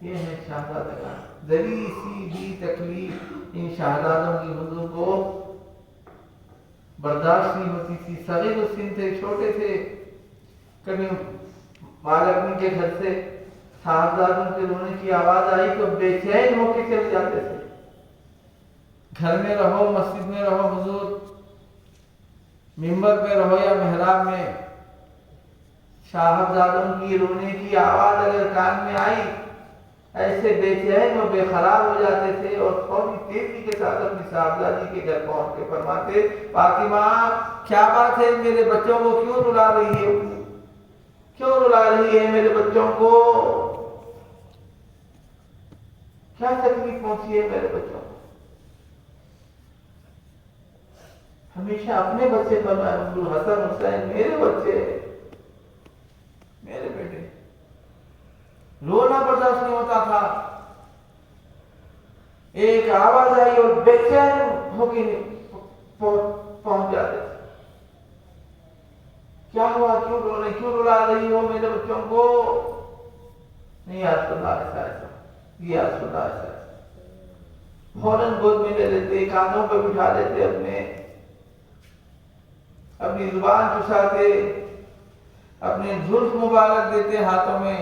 یہ ہے شہزادگان، ذری سی بھی تکلیف ان شہزادوں کی حضور کو برداشت نہیں ہوتی تھی۔ صغیر السن تھے، چھوٹے تھے، کبھی مالکنی کے گھر سے صاحبزادوں کے رونے کی آواز آئی تو بے چین ہو کے چلے جاتے تھے۔ گھر میں رہو، مسجد میں رہو، حضور ممبر پہ رہو یا محراب میں، صاحبزادوں کی رونے کی آواز اگر کان میں آئی ایسے بے چین و بے قرار ہو جاتے تھے، اور فوری تیزی کے ساتھ اپنی صاحبزادی کے گھر پہنچ کے فرماتے فاطمہ کیا بات ہے، میرے بچوں کو کیوں رلا رہی ہے، کیوں رلا رہی ہے میرے بچوں کو، کیا تکلیف پہنچی ہے میرے بچوں کو۔ ہمیشہ اپنے بچے پر حضور حسن حسین میرے بچے، میرے بیٹے، رونا برداشت نہیں ہوتا تھا۔ ایک آواز آئی اور بے چین ہو کے پہنچ جاتے تھے، کیا ہوا، کیوں رونے، کیوں رلا رہی ہو میرے بچوں کو؟ نہیں یا رسول اللہ ایسا ایسا، یا رسول اللہ ایسا ایسا، فوراً گود میں لے لیتے، کانوں پہ بٹھا دیتے، اپنی زبان چساتے، اپنے زلف مبارک دیتے ہاتھوں میں،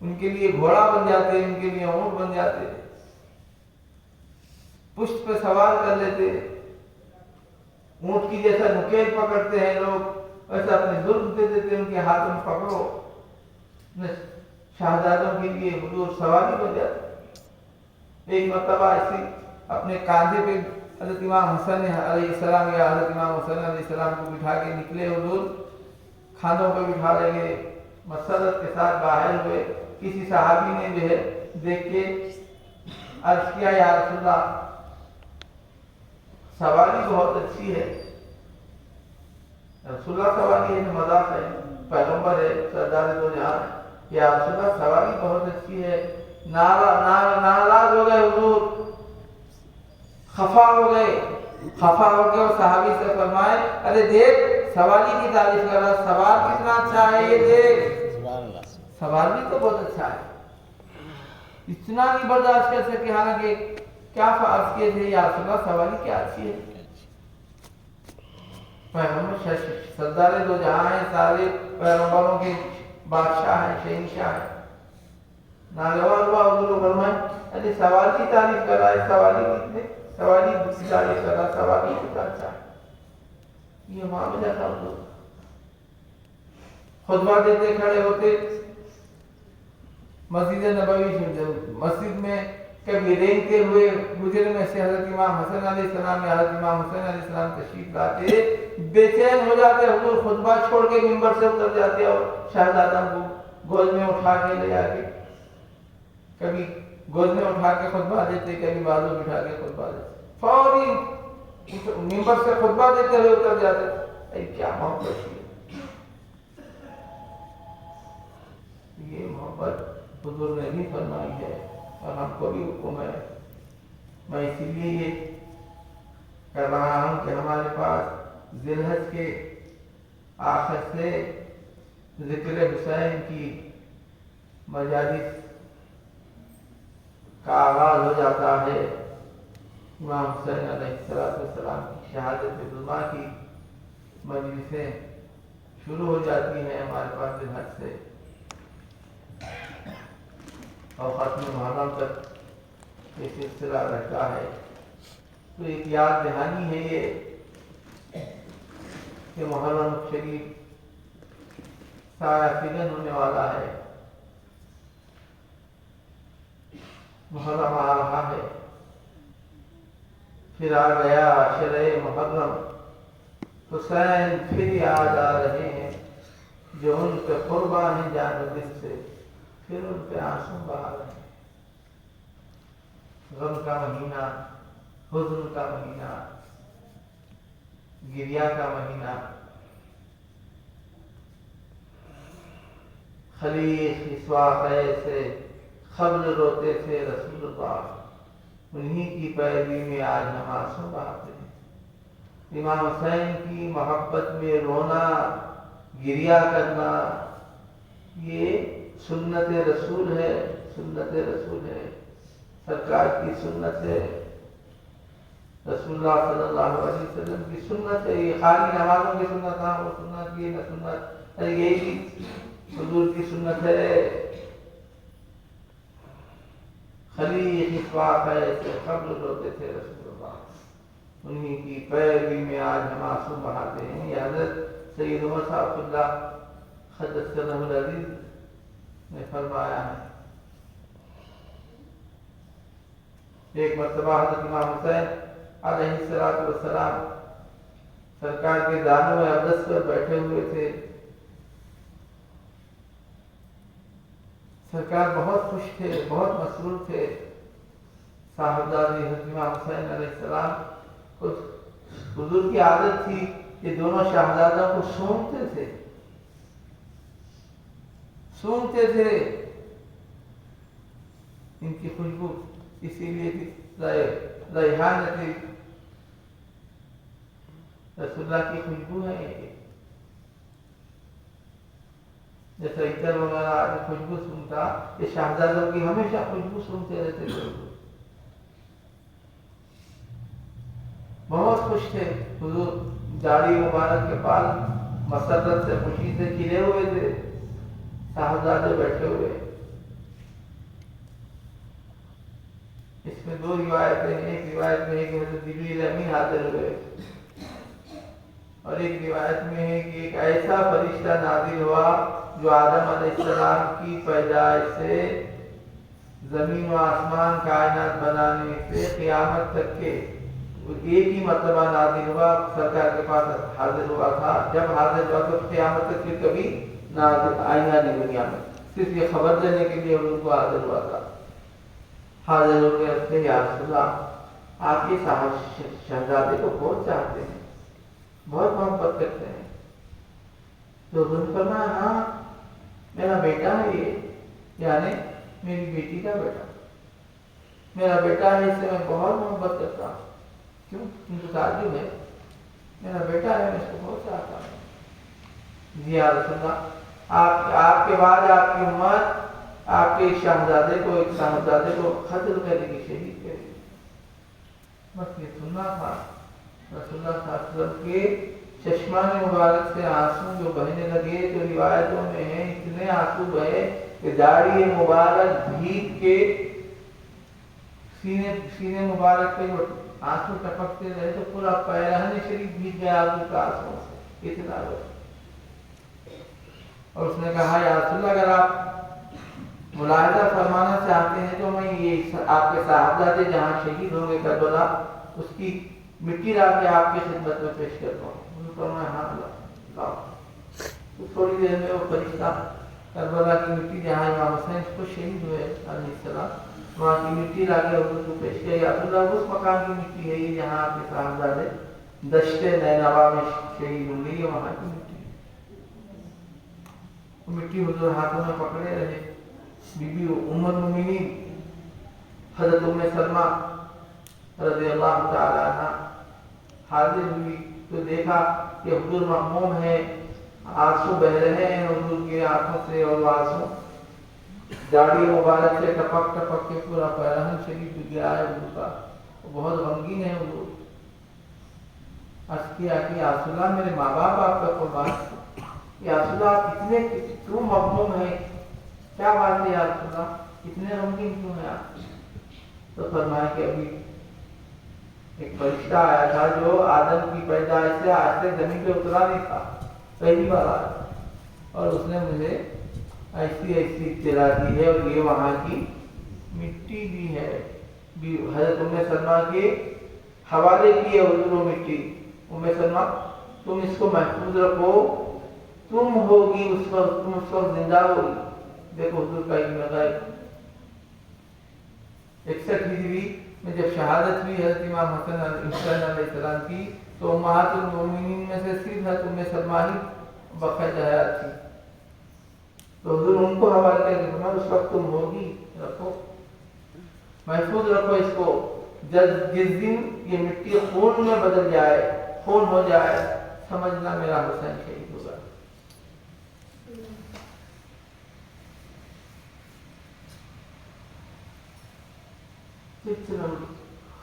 ان کے لیے گھوڑا بن جاتے، ان کے لیے اونٹ بن جاتے، پشت پہ سوار کر لیتے، اونٹ کی جیسا نکیل پکڑتے ہیں لوگ ویسا اپنے زلف دے دیتے، ان کے ہاتھ میں پکڑو، شہزادوں کے لیے حضور سواری بن جاتے۔ ایک مرتبہ ایسی اپنے کاندھے پہ حضرت امام حسن علیہ السلام یا حضرت امام حسن علیہ السلام کو بٹھا کے نکلے، حضور کھانوں پہ بٹھا لگے، مسرت کے ساتھ باہر ہوئے، کسی صحابی نے جو ہے دیکھ کے عرض کیا یا رسول اللہ سواری بہت اچھی ہے، رسول اللہ سواری ہے تو مذاق ہے، پیغمبر ہے، سردار دو جہاں ہے، یا رسول اللہ سواری بہت اچھی ہے. ناراض ہو گئے حضور، خفا ہو گئے اور صحابی سے فرمائے ارے دیکھ سواری کی تعریف کر رہا، سوار کتنا اچھا ہے، یہ دیکھ سوار بھی تو بہت اچھا ہے. اتنا نہیں برداشت کر سکے، حالانکہ کیا فرض کیے تھے یا رسول اللہ سواری کیا اچھی ہے. پیغمبر سردار دو جہاں ہیں، سارے پیغمبروں کے بادشاہ ہیں، شہنشاہ ہیں. ناگوار ہوا حضور کو فرمائے ارے سوار کی تعریف کر رہا ہے، سواری کی تعریف کر رہا، سواری کتنا اچھا ہے. یہ معاملہ تھا. حضور خطبہ دیتے کھڑے ہوتے مسجد نبوی، مسجد میں کبھی رینگتے ہوئے گزرے میں سے حضرت امام حسن علیہ السلام یا حضرت امام حسین علیہ السلام تشریف لاتے، بے چین ہو جاتے. حضور خطبہ چھوڑ کے منبر سے اتر جاتے اور شہزادہ کو گود میں اٹھا کے لے جاتے، کبھی گود میں اٹھا کے خطبہ دیتے، کبھی بازو بٹھا کے خطبہ دیتے، فوری منبر سے خطبہ دیتے ہوئے اتر جاتے. اے کیا محبت ہے، یہ محبت حضور نے بھی فرمائی ہے اور ہم کو بھی حکم ہے. میں اسی لیے یہ کر رہا ہوں کہ ہمارے پاس ذی الحج کے آخر سے ذکر حسین کی مجالس کا آغاز ہو جاتا ہے. امام حسین علیہ السلام کی شہادت عظمیٰ کی مجلسیں شروع ہو جاتی ہیں ہمارے پاس ذی الحج سے اور ختم محرم تک یہ سلسلہ رہتا ہے. تو ایک یاد دہانی ہے یہ کہ محرم شریف سایہ فگن ہونے والا ہے، محرم آ رہا ہے، پھر آ گیا شرع محرم. حسین پھر یاد آ رہے ہیں جو ان پہ قربان ہیں جان و دل سے، پھر ان پہ آنسو بہا رہے ہیں. غم کا مہینہ، حزن کا مہینہ، گریا کا مہینہ. خلیق اسواقع سے خبر روتے تھے رسول اللہ، انہی کی پیروی میں آج ہم آنسو بہاتے ہیں. امام حسین کی محبت میں رونا، گریا کرنا، یہ سنت رسول ہے، سنت رسول ہے، سرکار کی سنت ہے، رسول اللہ صلی اللہ علیہ وسلم کی سنت ہے. یہ خالی نمازوں کی سنت نہ وہ سنت، یہ نہ سنت، یہی حضور کی سنت ہے. خلیق اتفاق ہے سے قبل روتے تھے رسول اللہ، انہی کی پیروی میں آج ہم آنسو بہاتے ہیں. یہ حضرت سید عمر صاحب اللہ قدس سرہ العزیز نے فرمایا ہے. ایک مرتبہ حضرت امام حسین علیہ السلام سرکار کے دانوں اقدس پر بیٹھے ہوئے تھے. سرکار بہت خوش تھے، بہت مسرور تھے. صاحبزادے حضرت امام حسین علیہ السلام کو حضور کی عادت تھی کہ دونوں شہزادوں کو سونگتے تھے. ان کی خوشبو اسی لیے ریحان تھی، رسول اللہ کی خوشبو ہے. یہ جیسے عطر وغیرہ آدمی خوشبو سنتا، یہ شہزادوں کی ہمیشہ خوشبو سنتے رہتے تھے. بہت خوش تھے حضور، داڑھی مبارک کے پاس مسرت سے خوشی سے کھلے ہوئے تھے، صاحبزادے بیٹھے ہوئے. اس میں دو روایتیں ہیں. ایک روایت میں ہے کہ حضرت جبریل امین حاضر ہوئے اور ایک روایت میں ہے کہ ایک ایسا فرشتہ نازل ہوا جو آدم علیہ السلام کی پیدائش سے زمین و آسمان کائنات بنانے سے قیامت تک کے ایک ہی مرتبہ نازل ہوا، سرکار کے پاس حاضر ہوا تھا. جب حاضر ہوا تو قیامت تک پھر کبھی نازل آئینہ نہیں دنیا میں، صرف یہ خبر دینے کے لیے ان کو حاضر ہوا تھا. حاضر ہو گئے تھے، یا رسول اللہ آپ یہ شہزادے کو بہت چاہتے ہیں، بہت محبت کرتے ہیں. تو حضور نے فرمایا ہاں میرا بیٹا ہے یہ، یعنی میری بیٹی کا بیٹا، میرا بیٹا ہے، اس سے میں بہت محبت کرتا ہوں۔ کیوں؟ ان کو تعجب ہے، میرا بیٹا ہے، میں اس کو بہت چاہتا ہوں۔ جی یا رسول اللہ، آپ کے بعد آپ کی امت آپ کے ایک شاہزادے کو قتل کرے گی، شہید کرے گی۔ بس یہ سننا تھا۔ رسول اللہ صلی اللہ علیہ وسلم کے چشمان مبارک سے آنسو جو بہنے لگے، تو روایتوں میں ہیں اتنے آنسو بہے کہ داڑھی مبارک بھیگ کے سینے مبارک پہ جو آنسو ٹپکتے رہے تو پورا پیرہن شریف بھیگ گیا آنسو کا، آنسو سے اتنا رو۔ اور اس نے کہا یا رسول اللہ اگر آپ ملاحظہ فرمانا چاہتے ہیں تو میں یہ آپ کے صاحبزادے جہاں شہید ہوں گے کربلا، اس کی مٹی لا کے آپ کی خدمت میں پیش کرتا ہوں۔ انہوں نے فرمایا ہاں لاؤ۔ تو تھوڑی دیر میں وہ فرشتہ کربلا کی مٹی جہاں امام حسین کو شہید ہوئے علیہ السلام، وہاں کی مٹی لا کے حضور کو پیش کیا، یا رسول اللہ اس مقام کی مٹی ہے یہ جہاں آپ کے صاحبزادے دشت نینوا میں شہید ہوں گے، یہ وہاں کی مٹی ہے۔ مٹی حضور ہاتھوں میں پکڑے رہے۔ بی بی ام المؤمنین حضرت ام سلمہ رضی اللہ تعالی عنہ حاضر ہوئی تو دیکھا کہ حضور مغموم ہے، آنسو بہ رہے ہیں حضور کی آنکھوں سے، اور آنسو داڑھی مبارک سے ٹپک ٹپک کے پورا پیرہن شریف گرا ہے حضور کا، بہت غمگین ہے حضور۔ عرض کیا کہ یا رسول اللہ میرے ماں باپ آپ کا قربان، یا رسول اللہ آپ اتنے کیوں مغموم ہیں، کیا بات ہے یا رسول اللہ اتنے غمگین کیوں ہیں آپ؟ تو فرمایا کہ ابھی ایک فرشتہ آیا تھا جو آدم کی پیدائش سے آج تک زمین پہ اترا نہیں تھا، پہلی بار آیا، اور اس نے مجھے ایسی اطلاع دی ہے، اور یہ وہاں کی مٹی بھی ہے۔ حضرت ام سلمہ کے حوالے کی ہے حضور وہ مٹی۔ ام سلمہ تم اس کو محفوظ رکھو، تم ہوگی اس وقت، تم اس وقت زندہ ہوگی۔ دیکھو حضور کا علم غیب۔ 61 ہجری میں جب شہادت ہوئی حضرت امام حسن علیہ السلام کی، تو امہات المؤمنین میں سے صرف حضرت ام سلمہ ہی بقیت حیات تھی، تو حضور ان کو حوالے کر کے فرمایا اس وقت تم ہوگی، رکھو محفوظ رکھو اس کو، جس دن یہ مٹی خون میں بدل جائے، خون ہو جائے، سمجھنا میرا حسین شہید ہوگا۔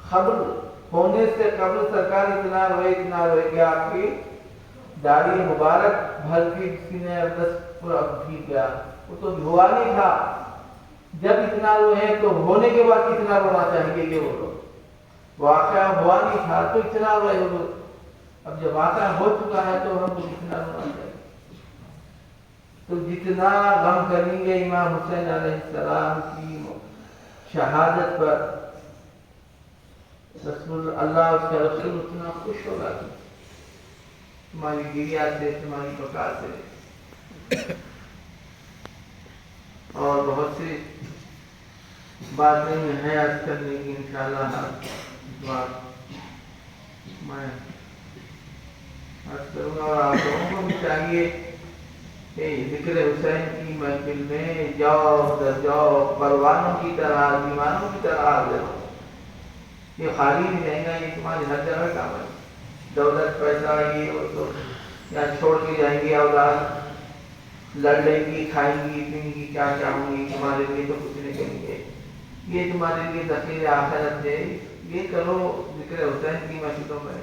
خبر ہونے سے قبل سرکار اتنا روئے کہ آپ کی داڑھی مبارک بھر کی سینے اقدس پورا بھیگ گیا۔ وہ تو ہوا نہیں تھا، جب اتنا روئے تو ہونے کے بعد کتنا رونا چاہیے یہ بولو۔ واقعہ ہوا نہیں تھا تو اتنا روئے حضور، اب جب واقعہ ہو چکا ہے تو ہم کو کتنا رونا چاہیے۔ تو جتنا غم کریں گے امام حسین علیہ السلام کی شہادت پر، رسول اللہ اس کا رسول اتنا خوش ہوگا کہ تمہاری گریا سے، تمہاری بقا سے۔ اور بہت سی باتیں ہیں عرض کرنے کی، انشاءاللہ بات میں عرض کروں گا، اور آپ لوگوں کو بھی چاہیے کہ ذکر حسین کی محفل میں جاؤ در جاؤ، پروانوں کی طرح، دیوانوں کی طرح حاضر ہو۔ یہ خالی نہیں رہیں گا، یہ تمہاری ہر جگہ کام ہے، دولت پیسہ یہ وہ تو یہاں چھوڑ کے جائیں گے، اولاد لڑ لیں گی، کھائیں گی، پئیں گی، کیا چاہوں گی، تمہارے لیے تو کچھ نہیں کریں گے، یہ تمہارے لیے ذخیرہ آخرت ہے۔ یہ کرو ذکر حسین کی محفلوں میں،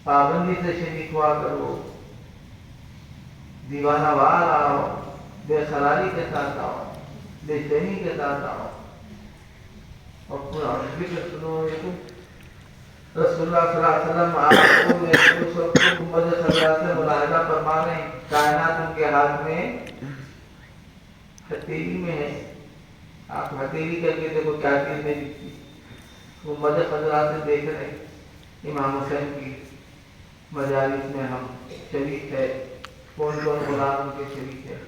پابندی سے شریک ہوا کرو، دیوانہ وار آؤ، بے قراری کے ساتھ آؤ، بے چینی کے ساتھ آؤ، اور پورا ذکر سنو۔ رسول اللہ صلی اللہ علیہ وسلم آپ کو گنبد خضرا سے ملاحظہ فرما رہے ہیں، کائنات ان کے ہاتھ میں ہتھیلی میں ہے، آپ ہتھیلی کر کے دیکھو کیا چیز نہیں دکھتی۔ گنبد خضرا سے دیکھ رہے ہیں امام حسین کی مجالس میں ہم شریک ہے، کون کون غلام ان کے شریک ہے،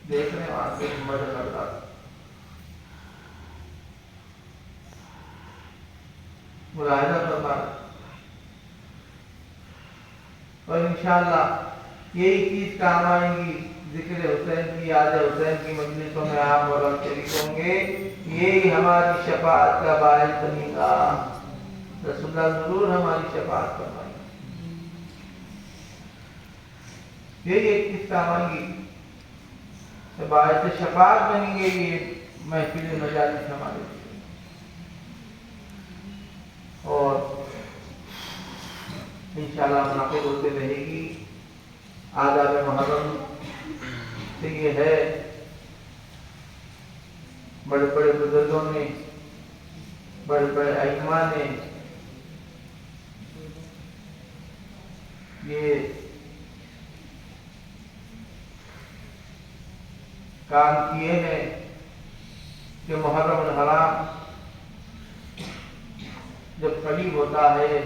دیکھ رہے ہیں وہاں سے گنبد خضرا ملاحظہ فرما، اور انشاءاللہ یہی چیز کام آئیں گی، ذکر حسین کی، یاد حسین کی مجلسوں میں آپ اور ہم شریک ہوں گے، یہی ہماری شفاعت کا باعث بنے گا۔ رسول اللہ ضرور ہماری شفاعت فرمائیں گے، یہی ایک چیز کام آئیں گی، باعث شفاعت بنیں گے یہ محفل مجالس ہمارے لیے۔ اور انشاءاللہ منعقد ہوتے رہے گی۔ آداب محرم سے یہ ہے، بڑے بڑے بزرگوں نے، بڑے بڑے ائمہ نے یہ کام کیے ہیں کہ محرم الحرام جب قریب ہوتا ہے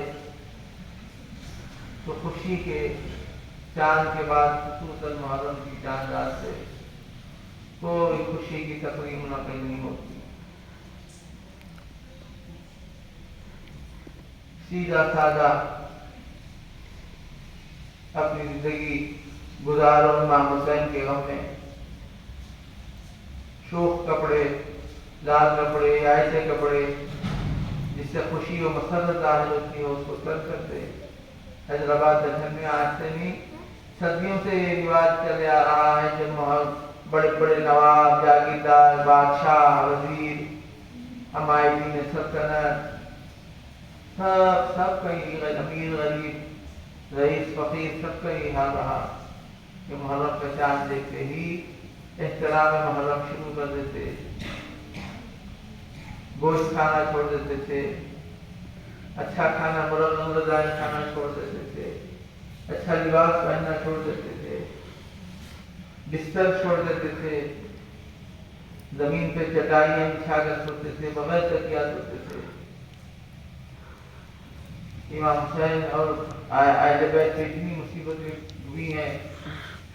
تو خوشی کے چاند کے بعد خصوصاً محرم کی چاند رات سے کوئی خوشی کی تقریب منعقد نہیں ہوتی، سیدھا سادہ اپنی زندگی گزارو امام حسین کے غم میں، شوخ کپڑے، لال کپڑے، ایسے کپڑے جس سے خوشی و مسرت ظاہر ہوتی ہے اس کو کر کرتے۔ حیدرآباد دکن میں آج سے نہیں، صدیوں سے یہ رواج چلے آ رہا ہے، جب بڑے بڑے نواب، جاگیردار، بادشاہ، وزیر، ہمایوں سلطنت، سب کا یہ امیر غریب، رئیس فقیر، سب کا یہ حال رہا کہ محرم کا چاند دیکھتے ہی احترام محرم شروع کر دیتے، گوشت کھانا چھوڑ دیتے تھے، اچھا کھانا، مرغن کھانا چھوڑ دیتے تھے، اچھا لباس پہننا چھوڑ دیتے تھے، بستر چھوڑ دیتے تھے، زمین پہ چٹائیاں بچھا کر سوتے تھے، بغیر تکیہ سوتے تھے۔ امام حسین اور اہل بیت پہ اتنی مصیبتیں ہوئی ہیں،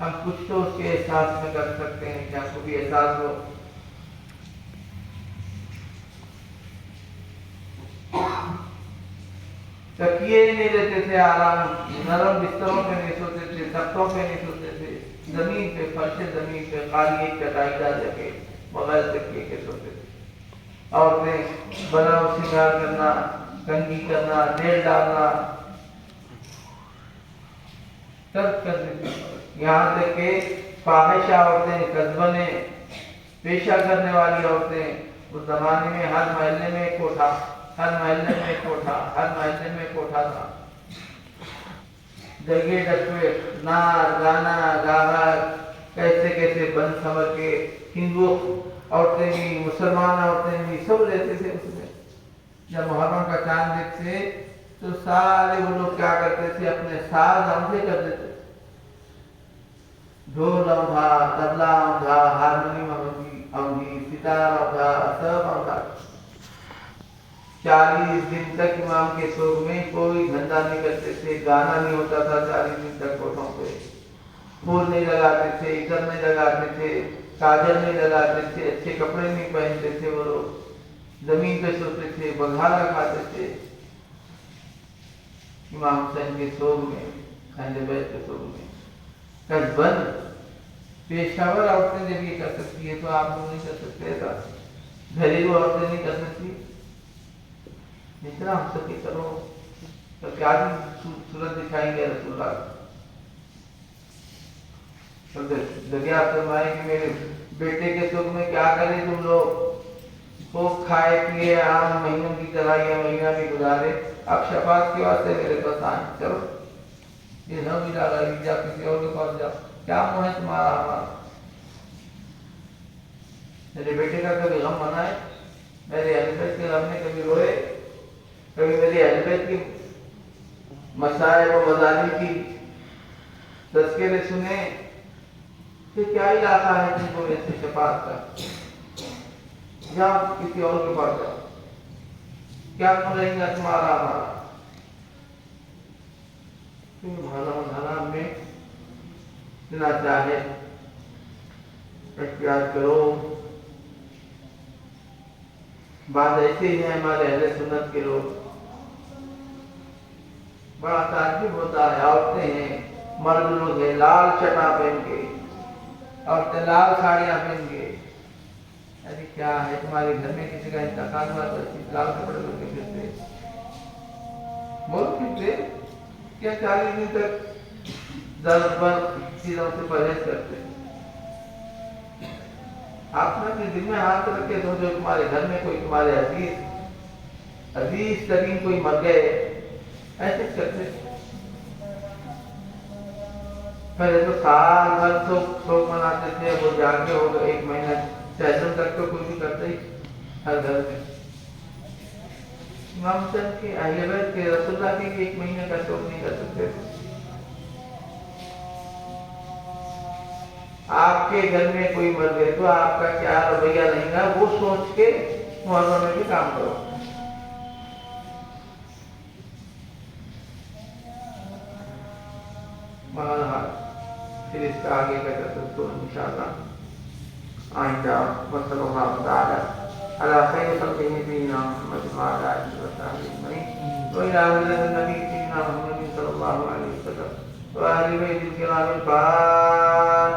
ہم کچھ تو اس کے احساس میں کر سکتے ہیں کہ آپ کو بھی احساس ہو۔ تکیے نہیں لیتے تھے، آرام نرم بستروں پہ نہیں سوتے تھے، تختوں پہ نہیں سوتے تھے، زمین پہ، فرش زمین پہ خالی ایک چٹائی ڈال کے بغیر تکیے کے سوتے تھے۔ عورتیں بناؤ سنگار کرنا، کنگھی کرنا، تیل ڈالنا ترک کر دیتی، یہاں تک کہ فاحشہ عورتیں، قذبنے پیشہ کرنے والی عورتیں، اس زمانے میں ہر محلے میں ایک کوٹھا، ہر محلے میں ایک کوٹھا، ہر محلے میں ایک کوٹھا تھا، جگہ ڈکوے، ناچ گانا گاہک، کیسے کیسے بند سمر کے ہندو عورتیں بھی، مسلمان عورتیں بھی، سب رہتے تھے اس میں۔ جب محرم کا چاند دیکھتے تو سارے وہ لوگ کیا کرتے تھے، اپنے ساز اونھے کر دیتے، ڈھول اونھا، طبلہ اونھا، ہارمونیم اونھی، ستار اونھا، سب اونھا۔ 40 دن تک امام کے سوگ میں کوئی دھندا نہیں کرتے تھے، گانا نہیں ہوتا تھا 40 دن تک کوٹھوں پہ، پھول نہیں لگاتے تھے، عطر نہیں لگاتے تھے، کاجل نہیں لگاتے تھے، اچھے کپڑے نہیں پہنتے تھے، وہ لوگ زمین پہ سوتے تھے، بگھارا کھاتے تھے امام حسین کے سوگ میں، اہل بیت کے سوگ میں۔ قذبن پیشاور عورتیں جب یہ کر سکتی ہے تو آپ لوگ نہیں کر سکتے تھا، گھریلو عورتیں نہیں کر سکتی، جتنا ہم سکے کرو۔ تو کیا صورت دکھائیں گے رسول اللہ، دریافت فرمائے کہ میرے بیٹے کے سکھ میں کیا کرے تم لوگ، خوب کھائے پیے، عام مہینوں کی طرح یہ مہینہ بھی گزارے، اب شفاعت کے واسطے میرے پاس آئیں، چلو یہ نہ بھی ڈالا جا کسی اور کے پاس جاؤ، کیا منہ ہے تمہارا ہمارا، میرے بیٹے کا کبھی غم منائے، میرے اہل بیت کے غم میں کبھی روئے، کبھی میرے اہل بیت کی مسائل و مظالم کی تذکرے سنے، کہ کیا علاقہ ہے جن کو ایسے شفاعت کا، جاؤ کسی اور کے پاس جاؤ، کیا رہیں گا تمہارا ہمارا۔ محرم الحرام میں جتنا چاہے احتیاط کرو۔ بات ایسے ہی ہے ہمارے اہل سنت کے لوگ، بڑا تعجب ہوتا ہے، عورتیں ہیں مرد لوگ ہیں لال چٹا پہن کے، عورتیں لال ساڑیاں پہن کے، ارے کیا ہے تمہارے گھر میں کسی کا انتقال ہوا تو لال کپڑے لوگ کے پھرتے بول پھرتے کیا 40 دن تک درد پر چیزوں سے پرہیز کرتے؟ آپ نے اپنے دل میں ہاتھ رکھ کے سوچو تمہارے گھر میں کوئی تمہارے عزیز ترین کوئی مر گئے، ایسے کرتے؟ پہلے تو سال بھر شوق مناتے تھے، وہ جا کے ہو گئے 1 مہینہ 6 تک تو کوئی بھی کرتا ہی ہر گھر میں۔ امام حسین کے اہل بیت کے رسول اللہ کے 1 مہینے کا شوق نہیں کر سکتے تھے۔ آپ کے گھر میں کوئی مر گئے تو آپ کا کیا رویہ نہیں گا، وہ سوچ کے محرم میں بھی کام کرو۔ بہرحال پھر اس کا آگے کا تصور انشاءاللہ آئندہ وصلی اللہ تعالی علی خیر خلقہ سیدنا محمد وعلی آلہ وصحبہ اجمعین وإلى حضرة النبي سيدنا محمد صلی اللہ علیہ وسلم وآل بیت الکرام الفاتحہ۔